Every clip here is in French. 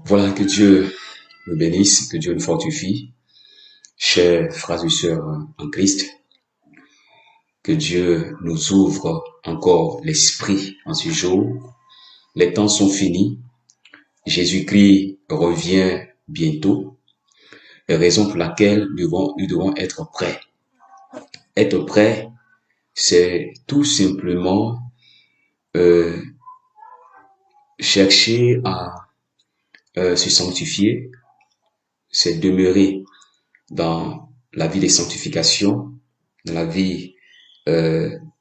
Voilà, que Dieu nous bénisse, que Dieu nous fortifie, chers frères et sœurs en Christ, que Dieu nous ouvre encore l'esprit en ce jour. Les temps sont finis, Jésus-Christ revient bientôt, raison pour laquelle nous devons être prêts. Être prêt, c'est tout simplement euh, chercher à se sanctifier, c'est demeurer dans la vie de sanctification, dans la vie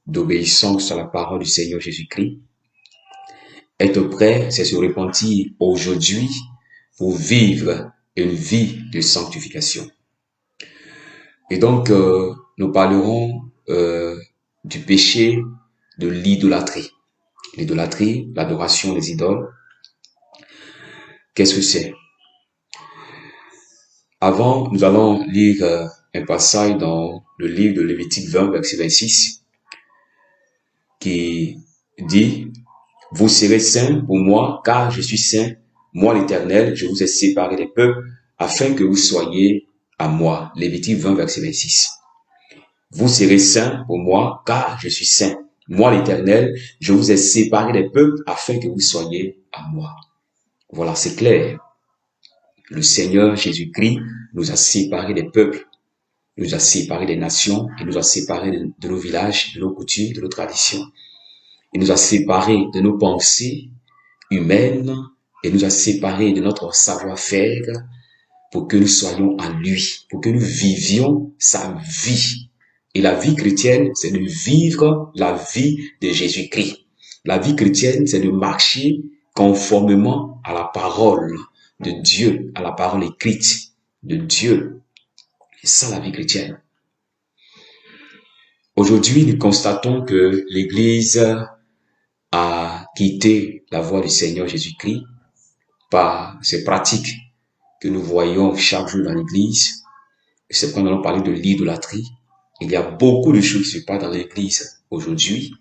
d'obéissance à la parole du Seigneur Jésus-Christ. Être prêt, c'est se repentir aujourd'hui pour vivre une vie de sanctification. Et donc, nous parlerons du péché de l'idolâtrie. L'idolâtrie, l'adoration des idoles. Qu'est-ce que c'est? Avant, nous allons lire un passage dans le livre de Lévitique 20, verset 26, qui dit: « Vous serez saints pour moi, car je suis saint. Moi, l'Éternel, je vous ai séparé des peuples, afin que vous soyez à moi. » Lévitique 20, verset 26. Vous serez saints pour moi, car je suis saint. Moi, l'Éternel, je vous ai séparé des peuples, afin que vous soyez à moi. Voilà, c'est clair. Le Seigneur Jésus-Christ nous a séparés des peuples, nous a séparés des nations, il nous a séparés de nos villages, de nos coutumes, de nos traditions. Il nous a séparés de nos pensées humaines et nous a séparés de notre savoir-faire pour que nous soyons en lui, pour que nous vivions sa vie. Et la vie chrétienne, c'est de vivre la vie de Jésus-Christ. La vie chrétienne, c'est de marcher conformément à la parole de Dieu, à la parole écrite de Dieu. C'est ça la vie chrétienne. Aujourd'hui, nous constatons que l'Église a quitté la voie du Seigneur Jésus-Christ par ces pratiques que nous voyons chaque jour dans l'Église. C'est quand nous allons parler de l'idolâtrie. Il y a beaucoup de choses qui se passent dans l'Église aujourd'hui,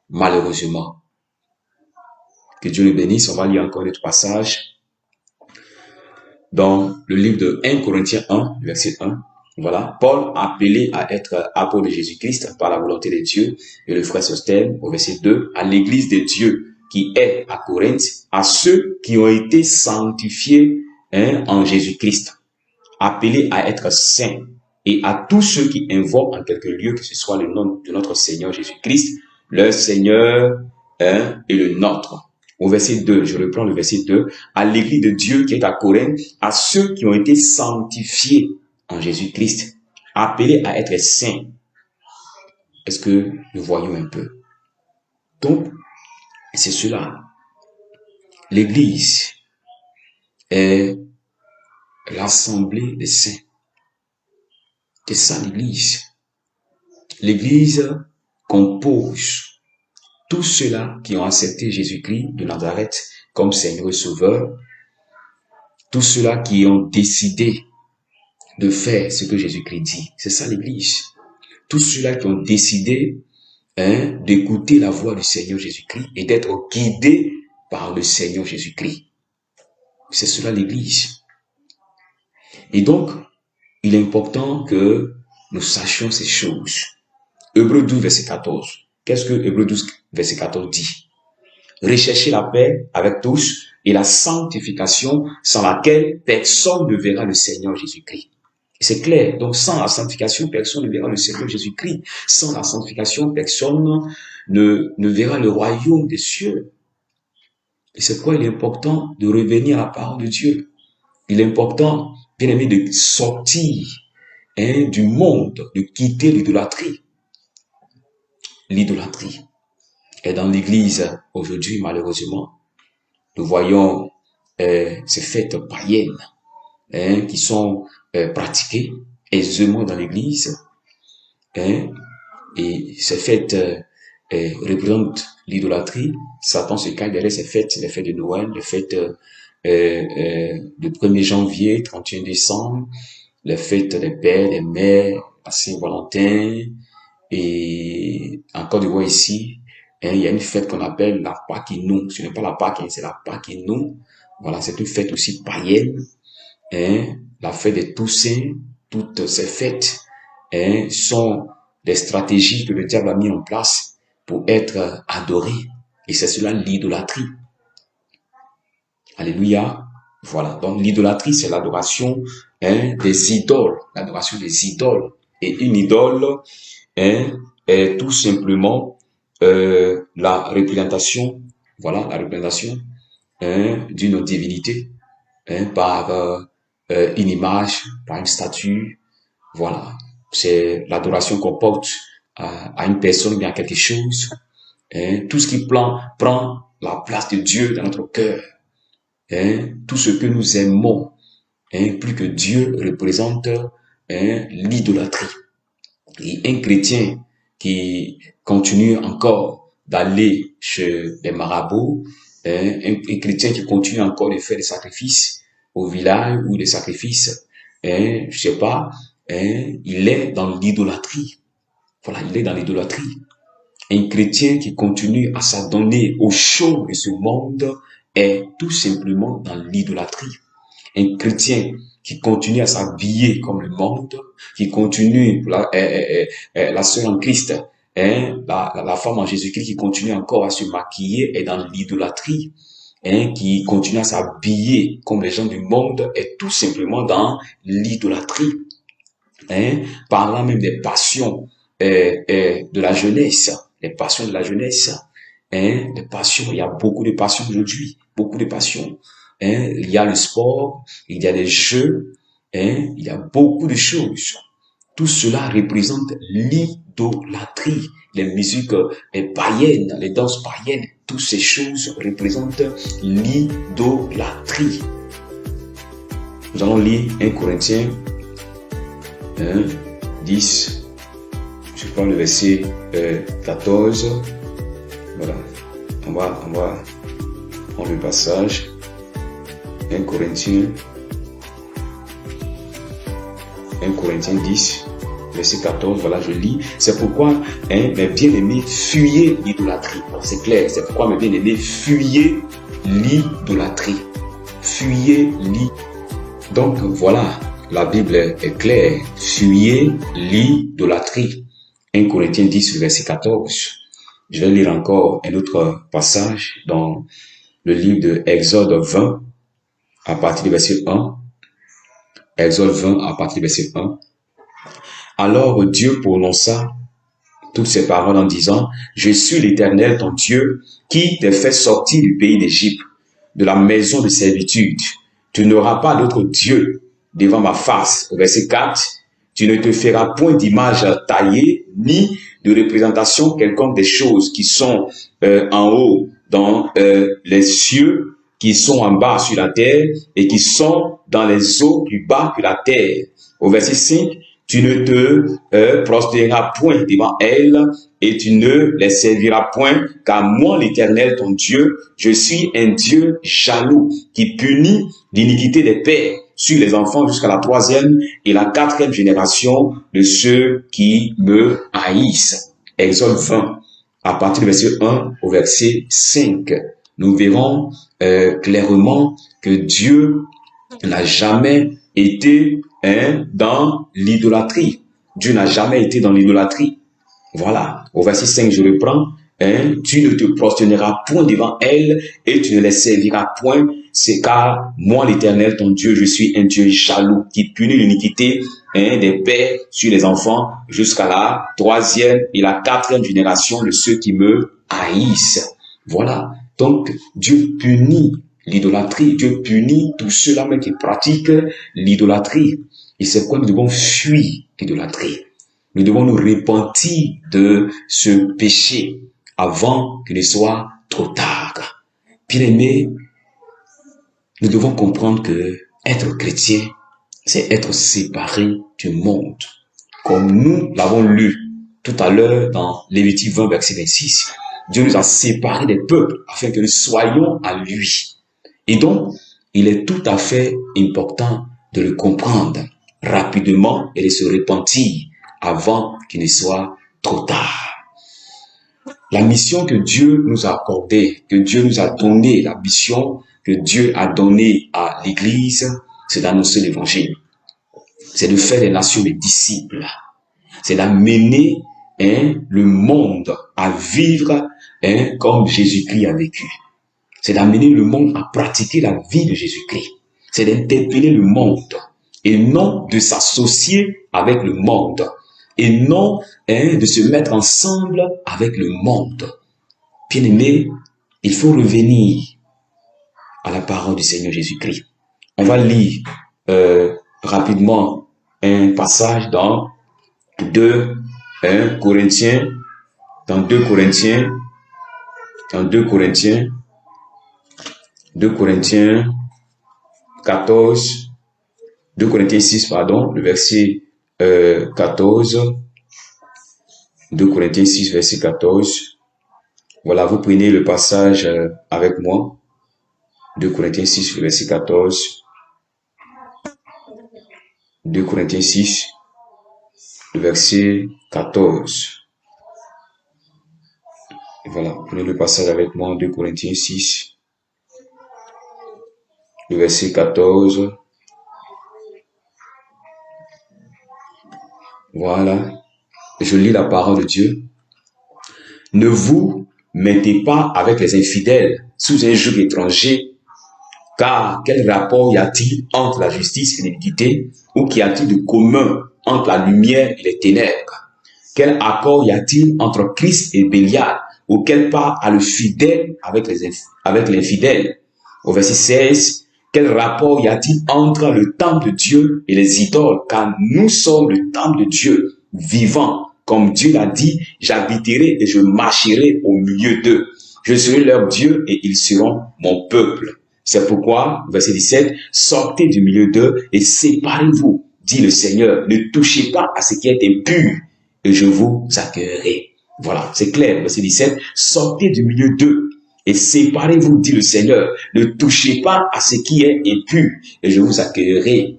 malheureusement. Que Dieu le bénisse. On va lire encore notre passage dans le livre de 1 Corinthiens 1, verset 1. Voilà, Paul, appelé à être apôtre de Jésus-Christ par la volonté de Dieu, et le frère Sostène, au verset 2, à l'église de Dieu qui est à Corinthe, à ceux qui ont été sanctifiés en Jésus-Christ, appelés à être saints, et à tous ceux qui invoquent en quelque lieu que ce soit le nom de notre Seigneur Jésus-Christ, leur Seigneur et le nôtre. Au verset 2, je reprends le verset 2, à l'église de Dieu qui est à Corinthe, à ceux qui ont été sanctifiés en Jésus-Christ, appelés à être saints. Est-ce que nous voyons un peu? Donc, c'est cela. L'Église est l'assemblée des saints. C'est ça l'Église. L'Église compose tous ceux-là qui ont accepté Jésus-Christ de Nazareth comme Seigneur et Sauveur, tous ceux-là qui ont décidé de faire ce que Jésus-Christ dit. C'est ça l'Église. Tous ceux-là qui ont décidé d'écouter la voix du Seigneur Jésus-Christ et d'être guidés par le Seigneur Jésus-Christ. C'est cela l'Église. Et donc, il est important que nous sachions ces choses. Hébreux 12, verset 14. Qu'est-ce que Hébreux 12, verset 14 dit? Recherchez la paix avec tous et la sanctification sans laquelle personne ne verra le Seigneur Jésus-Christ. C'est clair. Donc, sans la sanctification, personne ne verra le Seigneur Jésus-Christ. Sans la sanctification, personne ne verra le royaume des cieux. Et c'est pourquoi il est important de revenir à la parole de Dieu. Il est important, bien aimé, de sortir du monde, de quitter l'idolâtrie. L'idolâtrie est dans l'Église aujourd'hui, malheureusement. Nous voyons ces fêtes païennes qui sont pratiquées aisément dans l'Église. Et ces fêtes représentent l'idolâtrie. Satan se cache derrière ces fêtes, les fêtes de Noël, les fêtes du 1er janvier, 31 décembre, les fêtes des pères, des mères, la Saint-Valentin, et en Côte d'Ivoire ici, il y a une fête qu'on appelle la Pâquino. Ce n'est pas la Pâque, c'est la Pâquino. Voilà, c'est une fête aussi païenne. La fête des Toussaints, toutes ces fêtes sont des stratégies que le diable a mis en place pour être adoré. Et c'est cela l'idolâtrie. Alléluia. Voilà. Donc l'idolâtrie, c'est l'adoration des idoles. L'adoration des idoles. Et une idole est tout simplement la représentation, voilà, la représentation d'une divinité par une image, par une statue. Voilà. C'est l'adoration qu'on porte à une personne ou bien à quelque chose. Tout ce qui prend la place de Dieu dans notre cœur. Tout ce que nous aimons, plus que Dieu, représente l'idolâtrie. Et un chrétien qui continue encore d'aller chez les marabouts, un chrétien qui continue encore de faire des sacrifices au village ou des sacrifices, je sais pas, il est dans l'idolâtrie. Voilà, il est dans l'idolâtrie. Un chrétien qui continue à s'adonner aux choses de ce monde est tout simplement dans l'idolâtrie. Un chrétien qui continue à s'habiller comme le monde, qui continue, la sœur en Christ, la femme en Jésus-Christ qui continue encore à se maquiller est dans l'idolâtrie, qui continue à s'habiller comme les gens du monde est tout simplement dans l'idolâtrie. Parlant même des passions de la jeunesse, les passions de la jeunesse, les passions, il y a beaucoup de passions aujourd'hui, beaucoup de passions. Il y a le sport, il y a les jeux, il y a beaucoup de choses. Tout cela représente l'idolâtrie. Les musiques païennes, les danses païennes, toutes ces choses représentent l'idolâtrie. Nous allons lire 1 Corinthiens 10, je prends le verset 14. Voilà, on va prendre le passage. 1 Corinthiens 10, verset 14, voilà, je lis. C'est pourquoi, mes bien-aimés, fuyez l'idolâtrie. C'est clair, c'est pourquoi, mes bien-aimés, fuyez l'idolâtrie. Fuyez l'idolâtrie. Donc, voilà, la Bible est claire. Fuyez l'idolâtrie. 1 Corinthiens 10, verset 14. Je vais lire encore un autre passage dans le livre de Exode 20, à partir du verset 1. Exode 20, à partir du verset 1. Alors Dieu prononça toutes ces paroles en disant, je suis l'Éternel ton Dieu, qui t'ai fait sortir du pays d'Égypte, de la maison de servitude. Tu n'auras pas d'autre Dieu devant ma face. Au verset 4, tu ne te feras point d'image taillée, ni de représentation quelconque des choses qui sont en haut dans les cieux, qui sont en bas sur la terre et qui sont dans les eaux plus bas que la terre. Au verset 5, tu ne te prosterneras point devant elles et tu ne les serviras point, car moi, l'Éternel, ton Dieu, je suis un Dieu jaloux qui punit l'iniquité des pères sur les enfants jusqu'à la 3e et la 4e génération de ceux qui me haïssent. Exode 20, à partir du verset 1 au verset 5. Nous verrons clairement que Dieu n'a jamais été dans l'idolâtrie. Dieu n'a jamais été dans l'idolâtrie. Voilà. Au verset 5, je reprends. Tu ne te prosterneras point devant elles et tu ne les serviras point. C'est car moi, l'Éternel, ton Dieu, je suis un Dieu jaloux qui punit l'iniquité des pères sur les enfants jusqu'à la 3e et la 4e génération de ceux qui me haïssent. Voilà. Donc, Dieu punit l'idolâtrie. Dieu punit tous ceux-là même qui pratiquent l'idolâtrie. Et c'est pourquoi nous devons fuir l'idolâtrie. Nous devons nous repentir de ce péché avant qu'il ne soit trop tard. Bien-aimés, nous devons comprendre que être chrétien, c'est être séparé du monde. Comme nous l'avons lu tout à l'heure dans Lévitique 20, verset 26. Dieu nous a séparés des peuples afin que nous soyons à lui. Et donc, il est tout à fait important de le comprendre rapidement et de se repentir avant qu'il ne soit trop tard. La mission que Dieu nous a accordée, que Dieu nous a donnée, la mission que Dieu a donnée à l'Église, c'est d'annoncer l'Évangile. C'est de faire des nations des disciples. C'est d'amener le monde à vivre comme Jésus-Christ a vécu. C'est d'amener le monde à pratiquer la vie de Jésus-Christ. C'est d'interpeller le monde et non de s'associer avec le monde et non de se mettre ensemble avec le monde. Bien-aimés, il faut revenir à la parole du Seigneur Jésus-Christ. On va lire rapidement un passage dans 2 Corinthiens 14, 2 Corinthiens 6, pardon, le verset 14, 2 Corinthiens 6, verset 14. Voilà, vous prenez le passage avec moi. 2 Corinthiens 6, verset 14. 2 Corinthiens 6, verset 14. Et voilà, prenez le passage avec moi, 2 Corinthiens 6, le verset 14. Voilà, je lis la parole de Dieu. Ne vous mettez pas avec les infidèles sous un joug étranger, car quel rapport y a-t-il entre la justice et l'iniquité, ou qu'y a-t-il de commun entre la lumière et les ténèbres? Quel accord y a-t-il entre Christ et Bélial, ou quelle part a le fidèle avec l'infidèle? Au verset 16, quel rapport y a-t-il entre le temple de Dieu et les idoles, car nous sommes le temple de Dieu vivant, comme Dieu l'a dit, j'habiterai et je marcherai au milieu d'eux. Je serai leur Dieu et ils seront mon peuple. C'est pourquoi, verset 17, sortez du milieu d'eux et séparez-vous, dit le Seigneur. Ne touchez pas à ce qui est impur et je vous accueillerai. Voilà, c'est clair, verset 17, sortez du milieu d'eux et séparez-vous, dit le Seigneur. Ne touchez pas à ce qui est impur et je vous accueillerai.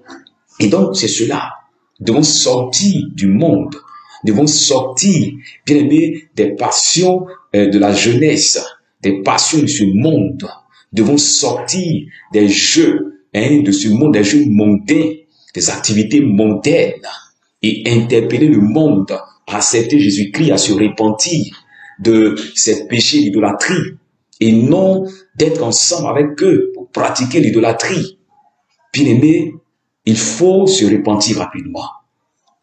Et donc, c'est cela. Nous devons sortir du monde. Nous devons sortir, bien aimé, des passions de la jeunesse, des passions de ce monde. Nous devons sortir des jeux de ce monde, des jeux mondains, des activités mondaines et interpeller le monde à accepter Jésus-Christ, à se repentir de ses péchés d'idolâtrie et non d'être ensemble avec eux pour pratiquer l'idolâtrie. Bien aimé, il faut se repentir rapidement.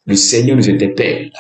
Le Seigneur nous interpelle.